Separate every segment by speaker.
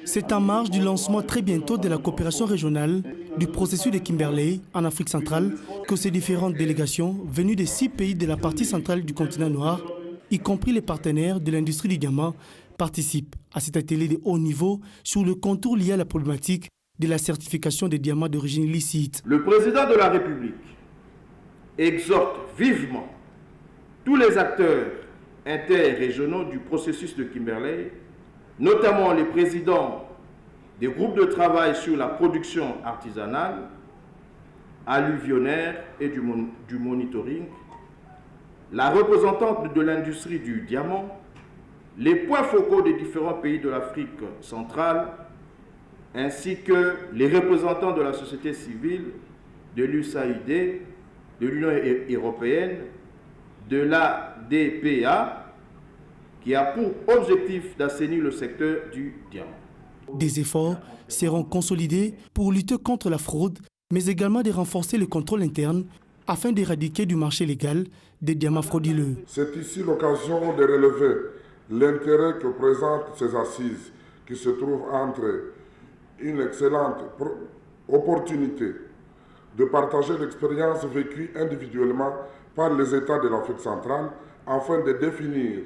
Speaker 1: C'est en marge du lancement très bientôt de la coopération régionale du processus de Kimberley en Afrique centrale que ces différentes délégations venues des 6 pays de la partie centrale du continent noir, y compris les partenaires de l'industrie du diamant, participent à cet atelier de haut niveau sur le contour lié à la problématique de la certification des diamants d'origine illicite.
Speaker 2: Le président de la République exhorte vivement tous les acteurs interrégionaux du processus de Kimberley, notamment les présidents des groupes de travail sur la production artisanale, alluvionnaire et du monitoring, la représentante de l'industrie du diamant, les points focaux des différents pays de l'Afrique centrale, ainsi que les représentants de la société civile, de l'USAID, de l'Union européenne, de l'ADPA, qui a pour objectif d'assainir le secteur du diamant.
Speaker 1: Des efforts seront consolidés pour lutter contre la fraude, mais également de renforcer le contrôle interne afin d'éradiquer du marché légal des diamants frauduleux.
Speaker 3: C'est ici l'occasion de relever l'intérêt que présentent ces assises qui se trouvent entre une excellente opportunité de partager l'expérience vécue individuellement par les États de l'Afrique centrale afin de définir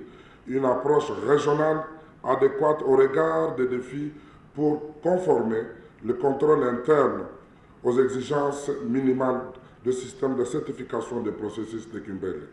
Speaker 3: une approche régionale adéquate au regard des défis pour conformer le contrôle interne aux exigences minimales du système de certification des processus de Kimberley.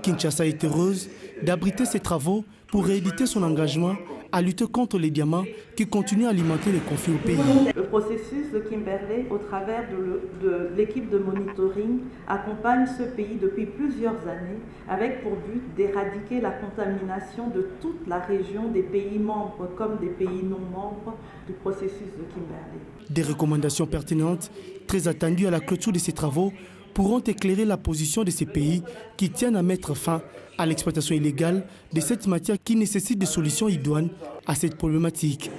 Speaker 1: Kinshasa est heureuse d'abriter ses travaux pour rééditer son engagement à lutter contre les diamants qui continuent à alimenter les conflits au pays.
Speaker 4: Le processus de Kimberley, au travers de l'équipe de monitoring, accompagne ce pays depuis plusieurs années avec pour but d'éradiquer la contamination de toute la région des pays membres comme des pays non membres du processus de Kimberley.
Speaker 1: Des recommandations pertinentes, très attendues à la clôture de ces travaux, pourront éclairer la position de ces pays qui tiennent à mettre fin à l'exploitation illégale de cette matière qui nécessite des solutions idoines à cette problématique.